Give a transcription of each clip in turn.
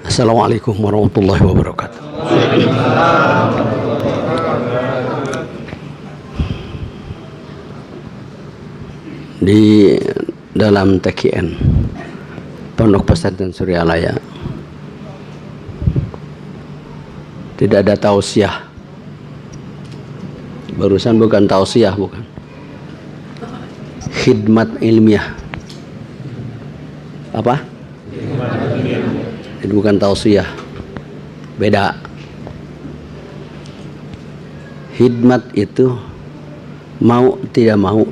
Assalamualaikum warahmatullahi wabarakatuh. Di dalam TKN Pondok Pesantren Suryalaya tidak ada tausiah. Barusan bukan tausiah, bukan. Khidmat ilmiah. Apa? Itu bukan tausiah. Beda. Khidmat itu mau tidak mau,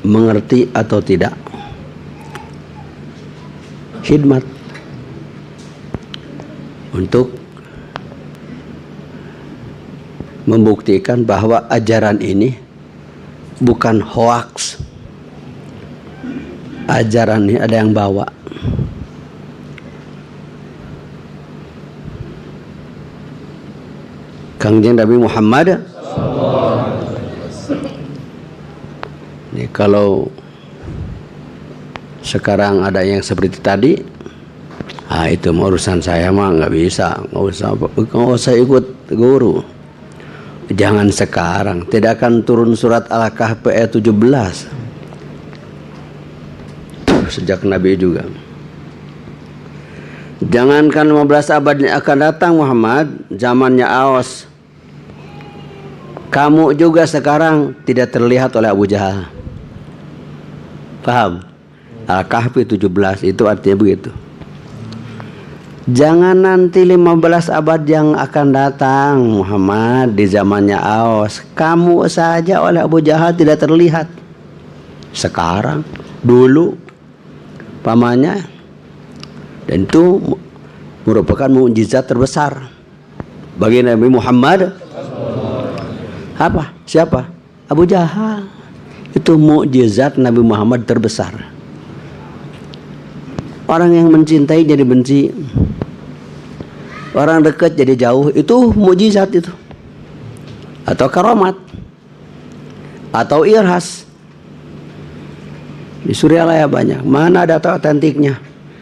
mengerti atau tidak. Khidmat untuk membuktikan bahwa ajaran ini bukan hoaks. Ajaran ini ada yang bawa. Kangjeng Nabi Muhammad. Ini kalau sekarang ada yang seperti tadi, itu urusan saya mah nggak bisa, nggak usah ikut guru. Jangan sekarang, tidak akan turun surat Al-Kahf ayat 17. Sejak Nabi juga. Jangankan 15 abad yang akan datang Muhammad, zamannya Aos. Kamu juga sekarang tidak terlihat oleh Abu Jahal. Paham? Al-Kahf 17 itu artinya begitu. Jangan nanti 15 abad yang akan datang Muhammad, di zamannya Aos, kamu saja oleh Abu Jahal tidak terlihat. Sekarang, dulu, pamannya, dan itu merupakan mukjizat terbesar bagi Nabi Muhammad. Apa? Siapa? Abu Jahal. Itu mukjizat Nabi Muhammad terbesar. Orang yang mencintai jadi benci, orang dekat jadi jauh, itu mukjizat itu. Atau karamat, atau irhas. Di Suryalaya banyak. Mana data otentiknya?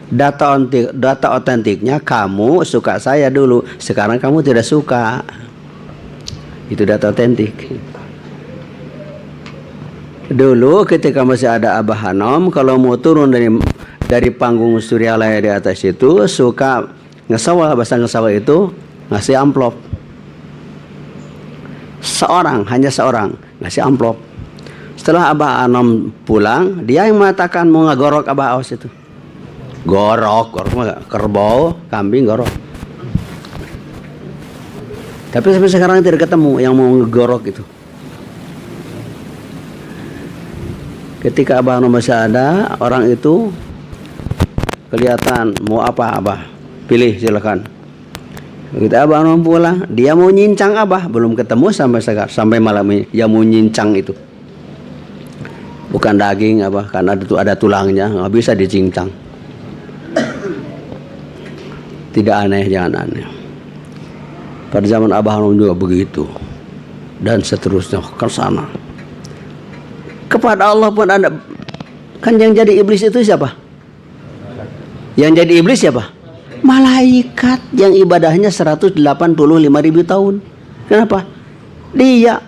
Data otentiknya kamu suka saya dulu, sekarang kamu tidak suka. Itu data otentik. Dulu ketika masih ada Abah Hanom, kalau mau turun dari panggung Suryalaya di atas itu, suka ngesawah, bahasa ngesawah itu ngasih amplop. Hanya seorang ngasih amplop. Setelah Abah Hanom pulang, dia yang mengatakan mau ngagorok Abah Aos itu. Gorok kerbau, kambing gorok. Tapi sampai sekarang tidak ketemu yang mau ngegorok itu. Ketika Abah Hanom masih ada, orang itu kelihatan mau apa Abah, pilih silakan. Ketika Abah Hanom pulang, dia mau nyincang Abah, belum ketemu sampai sekarang, sampai malam ini dia mau nyincang itu. Bukan daging Abah, karena ada tulangnya, nggak bisa dicincang. Tidak aneh, jangan aneh. Pada zaman Abah Hanom juga begitu, dan seterusnya ke sana. Kepada Allah pun ada. Kan yang jadi iblis itu siapa? Yang jadi iblis siapa? Malaikat yang ibadahnya 185.000 tahun. Kenapa? Dia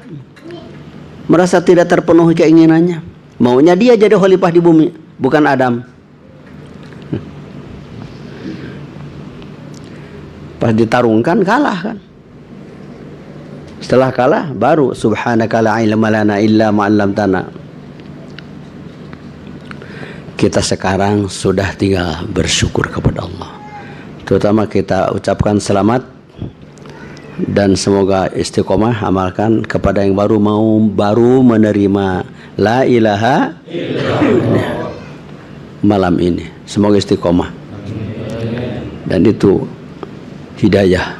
merasa tidak terpenuhi keinginannya. Maunya dia jadi khalifah di bumi, bukan Adam. Pas ditarungkan kalah kan. Setelah kalah baru subhanaka la ilma lana illa ma 'allamtana. Kita sekarang sudah tinggal bersyukur kepada Allah. Terutama kita ucapkan selamat dan semoga istiqomah amalkan kepada yang baru menerima la ilaha illallah malam ini. Semoga istiqomah. Dan itu hidayah.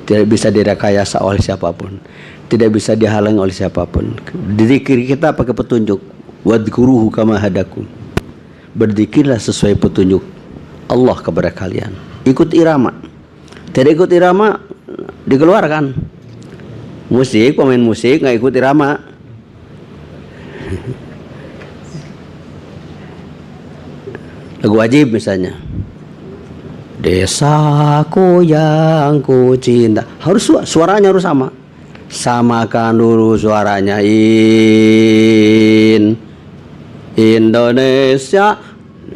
Tidak bisa direkayasa oleh siapapun, tidak bisa dihalangi oleh siapapun. Dzikir kita pakai petunjuk. Wadhkuruhu kama hadakum. Berzikirlah sesuai petunjuk Allah kepada kalian. Ikut irama. Tidak ikut irama dikeluarkan. Musik, pemain musik nggak ikut irama. Lagu wajib misalnya. Desaku yang ku cinta. Harus suaranya harus sama. Samakan dulu suaranya. Indonesia.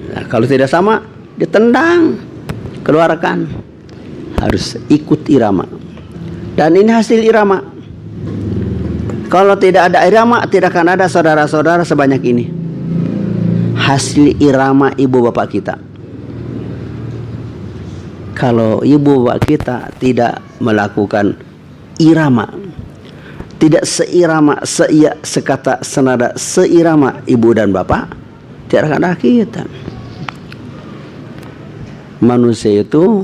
Nah, kalau tidak sama, ditendang, keluarkan. Harus ikut irama. Dan ini hasil irama. Kalau tidak ada irama, tidak akan ada saudara-saudara sebanyak ini. Hasil irama ibu bapak kita. Kalau ibu bapak kita tidak melakukan irama, tidak seirama, sekata senada, seirama ibu dan bapak, tidak akan ada kita. Manusia itu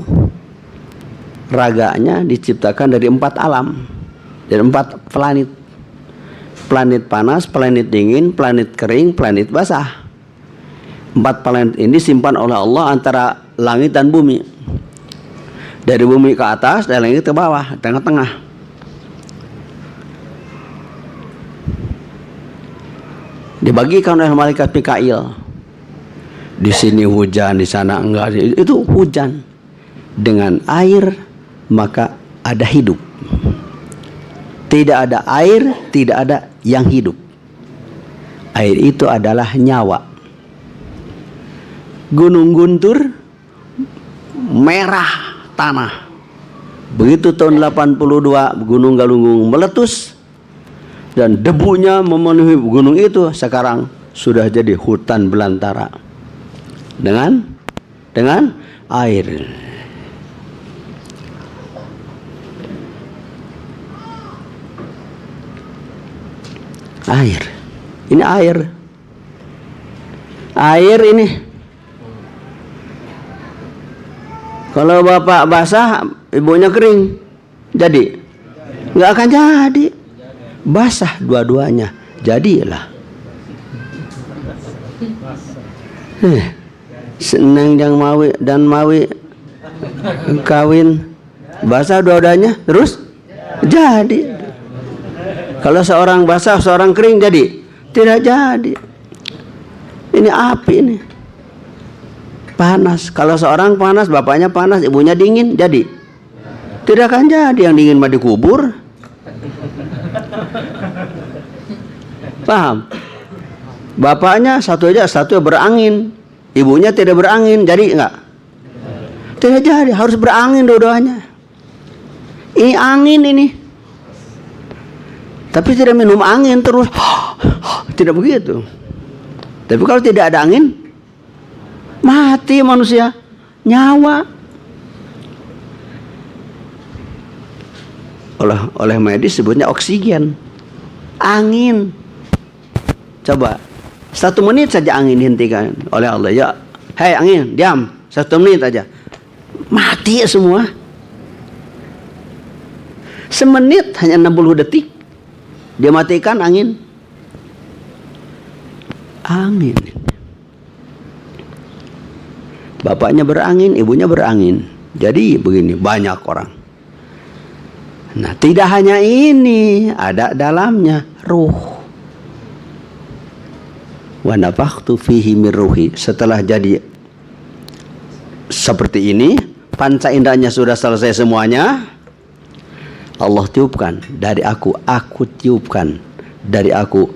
raganya diciptakan dari 4 alam, dari 4 planet. Planet panas, planet dingin, planet kering, planet basah. 4 planet ini disimpan oleh Allah antara langit dan bumi. Dari bumi ke atas, dari langit ke bawah, tengah-tengah. Dibagikan oleh malaikat Mikail. Di sini hujan, di sana enggak. Itu hujan. Dengan air maka ada hidup. Tidak ada air, tidak ada yang hidup. Air itu adalah nyawa. Gunung Guntur merah tanah. Begitu tahun 82 Gunung Galunggung meletus dan debunya memenuhi gunung itu, sekarang sudah jadi hutan belantara dengan air. Air. Ini air. Air ini. Kalau bapak basah, ibunya kering, jadi? Nggak akan jadi. Basah dua-duanya, jadilah. Senang yang mawi dan mawi kawin, basah dua-duanya, terus jadi. Kalau seorang basah, seorang kering, jadi? Tidak jadi. Ini api ini. Panas. Kalau seorang panas, bapaknya panas, ibunya dingin, jadi? Tidak akan jadi. Yang dingin mah dikubur. Paham? Bapaknya satu berangin, ibunya tidak berangin, jadi enggak? Tidak jadi. Harus berangin dua-duanya. Ini angin ini. Tapi tidak minum angin terus. Tidak begitu. Tapi kalau tidak ada angin, mati manusia. Nyawa. Oleh medis sebutnya oksigen. Angin. Coba 1 menit saja angin dihentikan oleh Allah. Ya, hei angin, diam 1 menit aja. Mati semua. Semenit hanya 60 detik. Dia matikan angin. Angin. Bapaknya berangin, ibunya berangin. Jadi begini, banyak orang. Nah, tidak hanya ini, ada dalamnya ruh. Wa nafakhtu fihi min ruhi. Setelah jadi seperti ini, panca indahnya sudah selesai semuanya. Allah tiupkan dari aku tiupkan dari aku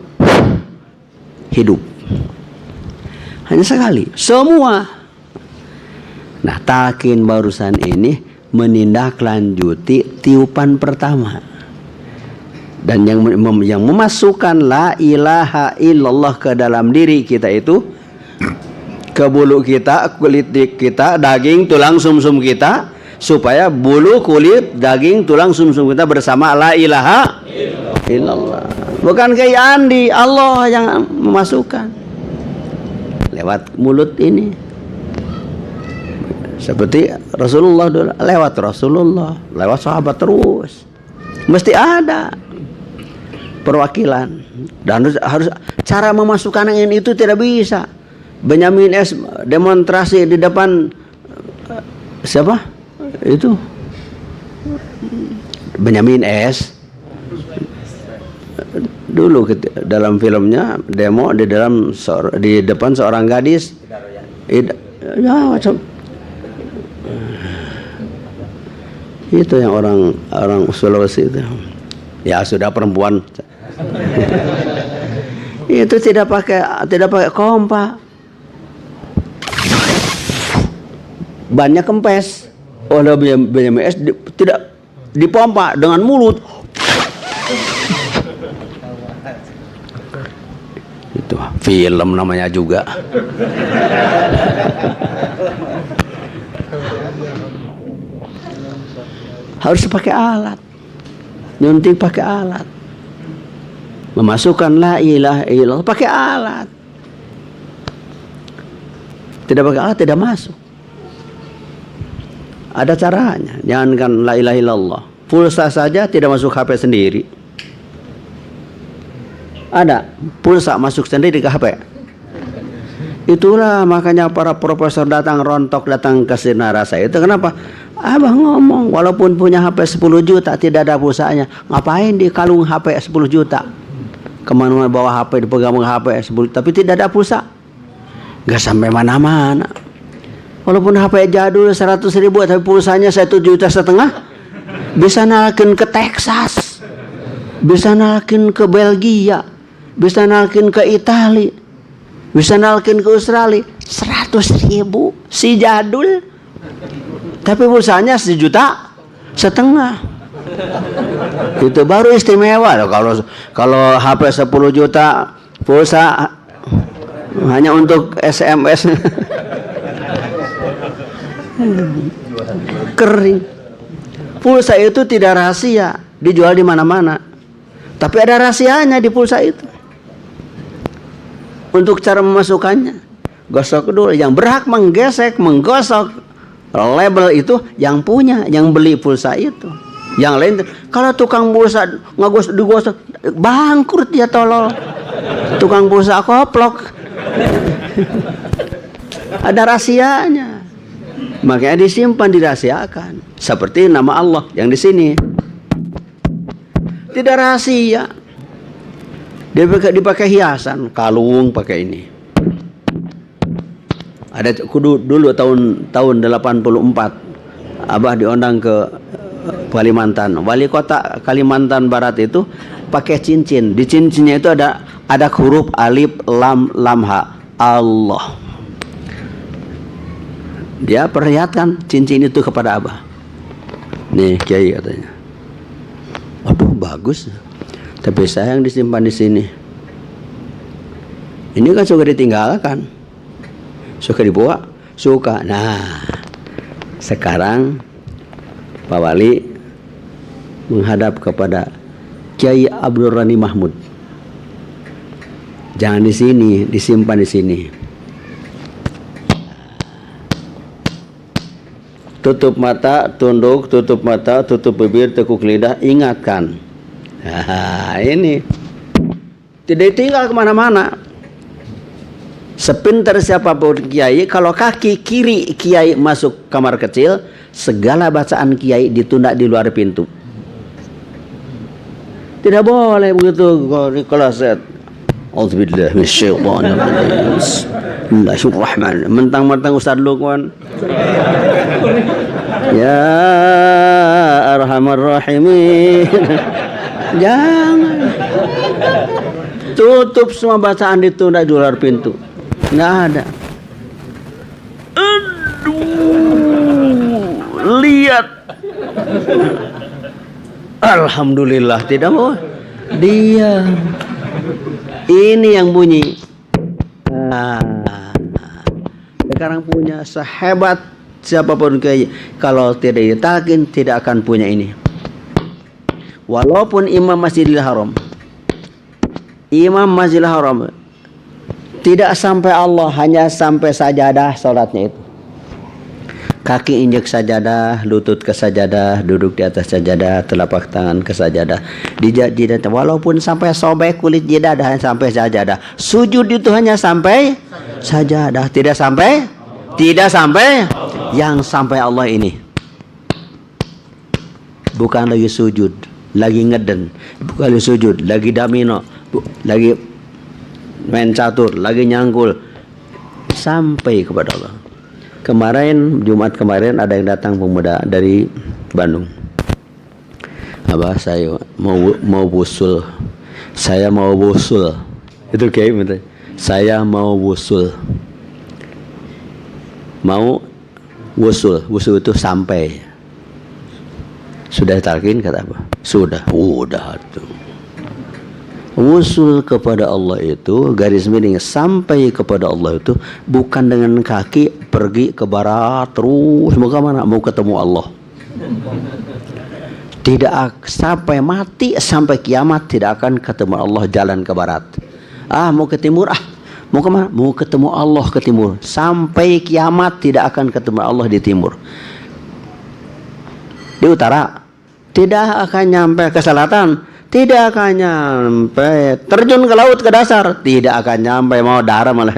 hidup. Hanya sekali, semua. Nah, talqin barusan ini menindaklanjuti tiupan pertama. Dan yang memasukkan la ilaha illallah ke dalam diri kita itu, ke bulu kita, kulit kita, daging, tulang, sumsum kita, supaya bulu, kulit, daging, tulang, sumsum kita bersama la ilaha illallah. Bukan kayak Andi, Allah yang memasukkan lewat mulut ini. Seperti Rasulullah dulu, lewat Rasulullah, lewat sahabat terus. Mesti ada perwakilan. Dan harus cara memasukkan angin itu tidak bisa. Benyamin S demonstrasi di depan siapa? Itu Benyamin S dulu dalam filmnya demo di depan seorang gadis. Ya, macam Itu yang orang Sulawesi itu. Ya sudah perempuan. Itu tidak pakai kompa. Bannya kempes. Oleh BMS tidak dipompa dengan mulut. Itu film namanya juga. Harus pakai alat. Nyuntik pakai alat. Memasukkan la ilaha illallah pakai alat. Tidak pakai alat tidak masuk. Ada caranya. Jangankan la ilaha illallah. Pulsa saja tidak masuk HP sendiri. Ada pulsa masuk sendiri ke HP. Itulah makanya para profesor datang rontok datang ke Sinarasa itu. Kenapa? Abah ngomong walaupun punya HP 10 juta tidak ada pulsanya. Ngapain di kalung HP 10 juta? Kemana-mana bawa HP dipegang HP 10 tapi tidak ada pulsa. Gak sampai mana-mana. Walaupun HP jadul 100.000 tapi pulsanya 1,5 juta. Bisa nalkin ke Texas. Bisa nalkin ke Belgia. Bisa nalkin ke Italia. Bisa nalkin ke Australia. 100.000 si jadul. Tapi pulsanya 1,5 juta. Itu baru istimewa. Kalau HP 10 juta pulsa hanya untuk SMS. Kering. Pulsa itu tidak rahasia, dijual di mana-mana. Tapi ada rahasianya di pulsa itu. Untuk cara memasukkannya, gosok dulu. Yang berhak menggosok label itu yang punya, yang beli pulsa itu. Yang lain, kalau tukang pulsa digosok, bangkrut dia tolol. Tukang pulsa koplok. Ada rahasianya. Makanya disimpan, dirahasiakan. Seperti nama Allah yang di sini. Tidak rahasia. Dia dipakai hiasan, kalung pakai ini. Ada dulu tahun 84 Abah diundang ke Kalimantan. Wali kota Kalimantan Barat itu pakai cincin. Di cincinnya itu ada huruf alif lam ha Allah. Dia perlihatkan cincin itu kepada Abah. Nih Kiai katanya. Waduh bagus. Tapi sayang disimpan di sini. Ini kan suka ditinggalkan. Suka dibawa, suka. Nah, sekarang Pak Wali menghadap kepada Kiai Abdul Rani Mahmud. Jangan di sini, disimpan di sini. Tutup mata, tunduk, tutup mata, tutup bibir, tekuk lidah, ingatkan. Nah, ini tidak tinggal kemana-mana. Sepintar siapapun kiai, kalau kaki kiri kiai masuk kamar kecil, segala bacaan kiai ditunda di luar pintu. Tidak boleh begitu kalau set. Auzubillahi minasyaitonir rajim. Bismillahirrahmanirrahim. Mentang-mentang Ustaz Lukman. Ya Arhamar Rahimin. Jangan. Tutup semua bacaan ditunda di luar pintu. Nggak ada. Aduh, lihat. Alhamdulillah tidak mau. Dia. Ini yang bunyi. Sekarang punya sehebat siapapun kiai, kalau tidak ditalkin tidak akan punya ini. Walaupun imam Masjidil Haram, tidak sampai Allah, hanya sampai sajadah salatnya itu. Kaki injek sajadah, lutut ke sajadah, duduk di atas sajadah, telapak tangan ke sajadah. Jidat walaupun sampai sobek kulit jidat hanya sampai sajadah. Sujud itu hanya sampai sajadah, tidak sampai yang sampai Allah ini. Bukan lagi sujud, lagi ngeden, bukan lagi sujud, lagi domino, lagi main catur, lagi nyangkul, sampai kepada Allah. Kemarin Jumat kemarin ada yang datang pemuda dari Bandung. Apa saya mau wusul. Saya mau wusul. Itu kayak gitu. Saya mau wusul. Mau wusul. Wusul itu sampai. Sudah talqin kata apa? Sudah tuh. Wusul kepada Allah itu garis miring sampai kepada Allah itu bukan dengan kaki pergi ke barat terus mau ke mana? Mau ketemu Allah. Tidak sampai mati, sampai kiamat tidak akan ketemu Allah jalan ke barat. Mau ke timur, mau ke mana? Mau ketemu Allah ke timur. Sampai kiamat tidak akan ketemu Allah di timur. Di utara tidak akan nyampe ke selatan, tidak akan nyampe terjun ke laut ke dasar, tidak akan nyampe mau darah malah.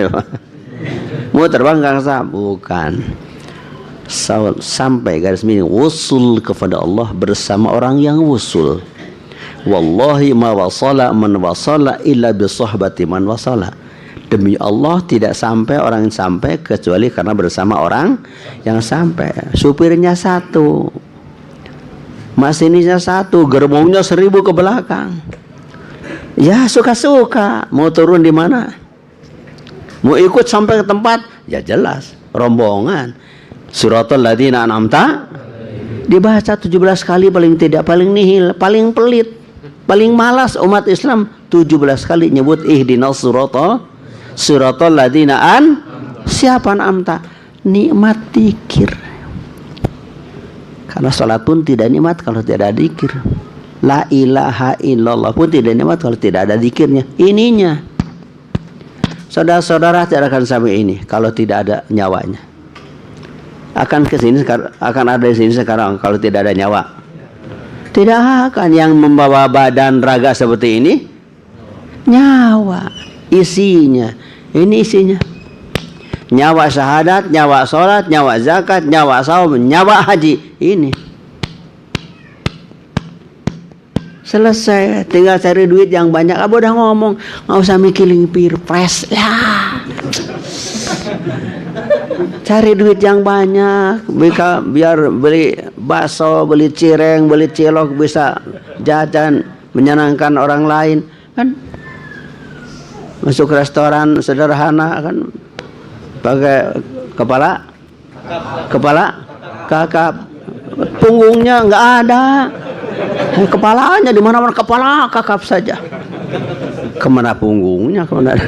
Mau terbang ke angkasa, bukan. Sampai garis miring wusul kepada Allah bersama orang yang wusul. Wallahi ma wasala man wasala illa bi sohbati man wasala. Demi Allah tidak sampai orang yang sampai kecuali karena bersama orang yang sampai. Supirnya satu, masinisnya satu, gerbongnya 1000 ke belakang. Ya suka-suka mau turun di mana, mau ikut sampai ke tempat, ya jelas rombongan. Suratul ladzina an'amta dibaca 17 kali paling tidak, paling nihil, paling pelit, paling malas umat Islam 17 kali nyebut ihdinas suratul ladzina siapa an'amta, nikmat zikir. Karena salat pun tidak nikmat kalau tidak ada zikir. La ilaha illallah pun tidak nikmat kalau tidak ada zikirnya. Ininya saudara-saudara tidak akan sampai ini kalau tidak ada nyawanya. Akan ada di sini sekarang kalau tidak ada nyawa. Tidak akan. Yang membawa badan raga seperti ini nyawa, isinya ini isinya nyawa syahadat, nyawa sholat, nyawa zakat, nyawa saum, nyawa haji. Ini selesai, tinggal cari duit yang banyak. Abah udah ngomong nggak usah mikirin pilpres lah. Cari duit yang banyak, biar beli bakso, beli cireng, beli cilok, bisa jajan, menyenangkan orang lain kan. Masuk restoran sederhana kan, pakai kakap, punggungnya nggak ada, kepalanya di mana-mana, kepala kakap saja. Kemana punggungnya? Kemana?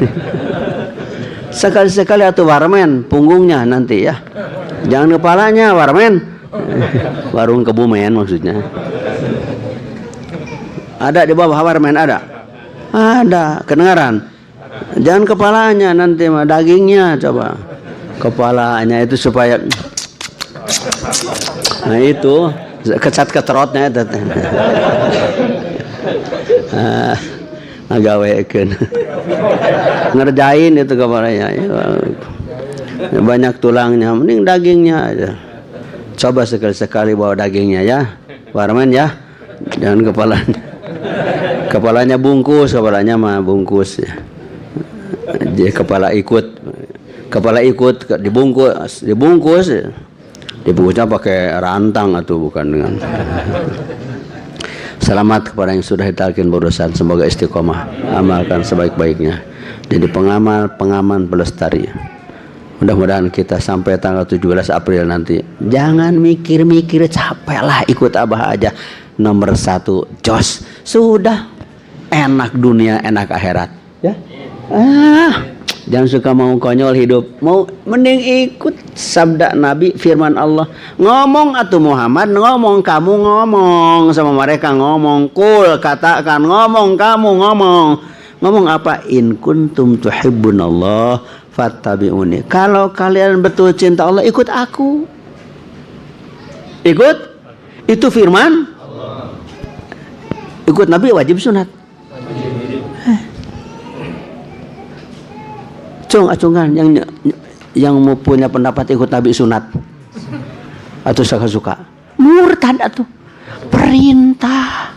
Sekali-sekali atau warmen punggungnya nanti ya, jangan kepalanya warmen. Warung Kebumen maksudnya. Ada di bawah warmen, ada kedengaran. Jangan kepalanya nanti mah, dagingnya coba. Kepalanya itu supaya nah itu kecat keterotnya itu. Ngagawekeun. Ngerjain itu kepalanya. Banyak tulangnya, mending dagingnya aja. Coba sekali-sekali bawa dagingnya ya, warman ya. Jangan kepalanya. Kepalanya bungkus, kepalanya mah bungkus ya. Jadi kepala ikut dibungkus ya. Dibungkusnya pakai rantang atau bukan dengan. Selamat kepada yang sudah ditalqin berurusan, semoga istiqomah, amalkan sebaik-baiknya, jadi pengaman pelestari. Mudah-mudahan kita sampai tanggal 17 April nanti jangan mikir-mikir, capek lah, ikut Abah aja. Nomor 1 jos, sudah enak dunia enak akhirat ya. Jangan suka mau konyol hidup, mau mending ikut sabda Nabi, firman Allah. Ngomong atuh Muhammad, ngomong kamu, ngomong sama mereka, ngomong kul, katakan, ngomong kamu, ngomong apa? In kuntum tuhibbunallah fattabi'uni. Kalau kalian betul cinta Allah, ikut aku. Ikut, itu firman Allah. Ikut Nabi wajib sunat. Acungan yang mau punya pendapat ikut Nabi sunat atau suka-suka, murtad atau perintah.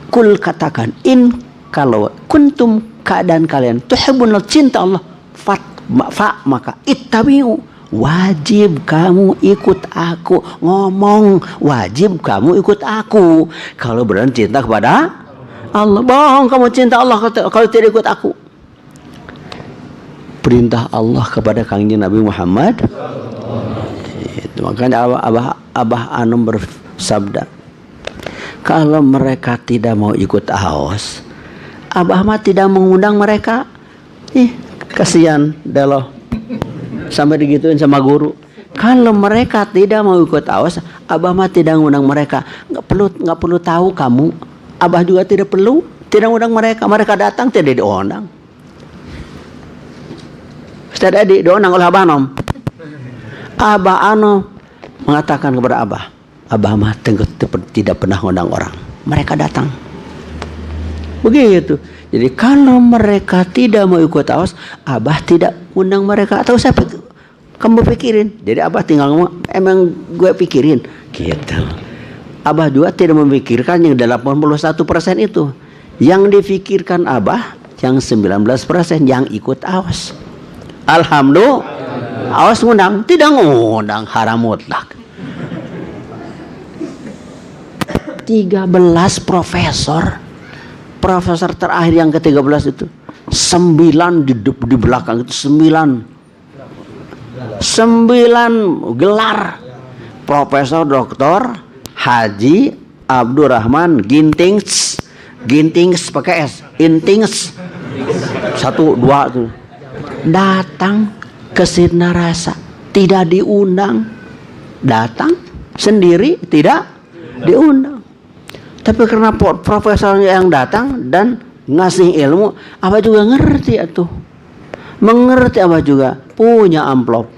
Kul, katakan, in kalau kuntum keadaan kalian tuhibbunallah, cinta Allah, fa maka ittabi'u, wajib kamu ikut aku. Ngomong, wajib kamu ikut aku. Kalau benar cinta kepada Allah. Bohong kamu cinta Allah kalau tidak ikut aku. Perintah Allah kepada Kangjeng Nabi Muhammad. Itu makanya Abah Anom bersabda, kalau mereka tidak mau ikut AOS, Abah mah tidak mengundang mereka. Kasihan Delo sampai digituin sama guru. Kalau mereka tidak mau ikut AOS, Abah mah tidak mengundang mereka. Nggak perlu tahu kamu. Abah juga tidak undang mereka. Mereka datang tidak diundang. Ustaz Adi diundang oleh Abah Anom. Abah Anom mengatakan kepada Abah mah tidak pernah undang orang. Mereka datang. Begitu. Jadi kalau mereka tidak mau ikut AOS, Abah tidak undang mereka. Atau saya kamu pikirin. Jadi Abah tinggal ngomong, emang gue pikirin. Gitu. Abah juga tidak memikirkan yang 81% itu. Yang difikirkan Abah yang 19% yang ikut AOS. Alhamdulillah. AOS ngundang, tidak ngundang, haram mutlak. 13 profesor terakhir yang ke-13 itu 9 di belakang itu 9 gelar Profesor Dr. Haji Abdurrahman Gintings pakai S, Intings 1, 2 tuh datang ke Sirna Rasa, tidak diundang, datang sendiri tidak diundang. Tapi karena profesor yang datang dan ngasih ilmu, Abah juga ngerti atuh. Mengerti Abah juga punya amplop.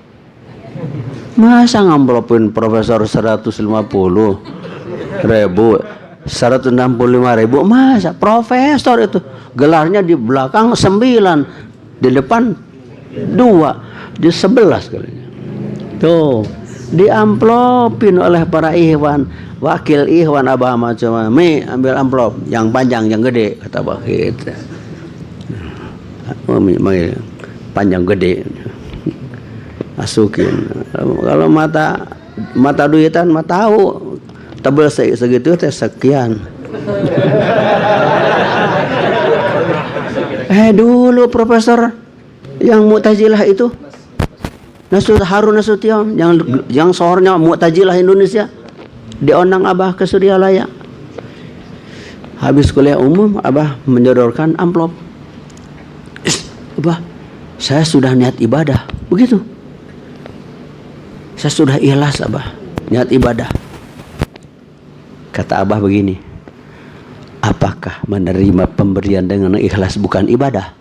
Masa ngamplopin profesor 150.000, 165.000, masa profesor itu gelarnya di belakang 9, di depan 2, di 11 kalinya. Tuh, diamplopin oleh para ikhwan. Wakil ikhwan Abah macam ambil amplop yang panjang yang gede, kata Abah gitu. Panjang gede masukin. Kalau mata duitan mah tahu tebel segitu teh sekian. Dulu profesor yang Mu'tazilah itu Harun Nasution yang sohornya Mu'tazilah Indonesia diundang Abah ke Suryalaya. Habis kuliah umum, Abah menyodorkan amplop. Abah, saya sudah niat ibadah. Begitu. Saya sudah ikhlas, Abah, niat ibadah. Kata Abah begini, apakah menerima pemberian dengan ikhlas bukan ibadah?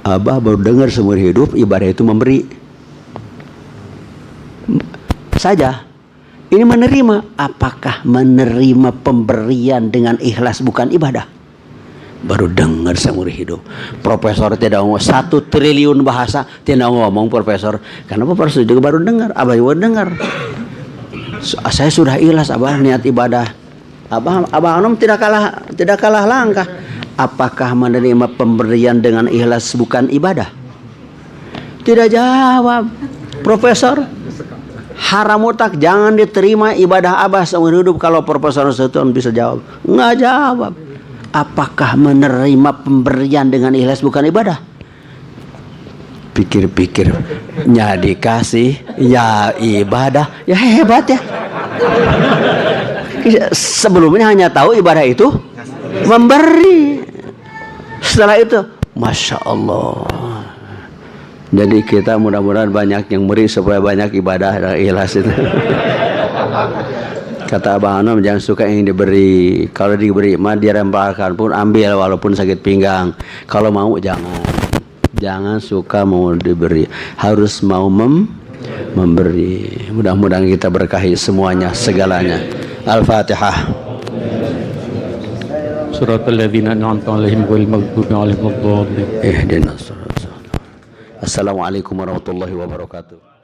Abah baru dengar seumur hidup ibadah itu memberi saja. Ini menerima. Apakah menerima pemberian dengan ikhlas bukan ibadah? Baru dengar seumur hidup. Profesor tidak ngomong 1 triliun bahasa tidak ngomong profesor. Karena profesor juga baru dengar. Abah juga dengar. Saya sudah ikhlas, Abah niat ibadah. Abah Anom tidak kalah langkah. Apakah menerima pemberian dengan ikhlas bukan ibadah? Tidak jawab. Profesor, haram mutlak, jangan diterima ibadah Abah seumur hidup. Kalau Profesor Nasution bisa jawab, nggak jawab. Apakah menerima pemberian dengan ikhlas bukan ibadah? Pikir-pikir, ya dikasih, ya ibadah, ya hebat ya. Sebelumnya hanya tahu ibadah itu memberi. Setelah itu, Masya Allah. Jadi kita mudah-mudahan banyak yang beri supaya banyak ibadah dan ikhlas itu. Kata Abah Anom, jangan suka yang diberi. Kalau diberi mah diremparkan pun ambil walaupun sakit pinggang. Kalau mau jangan suka mau diberi. Harus mau memberi. Mudah-mudahan kita berkahi semuanya, segalanya. Al-Fatihah. Suratul ladzina an'amta 'alaihim ghairil maghdubi 'alaihim waladdallin. Ihdinas. Assalamualaikum warahmatullahi wabarakatuh.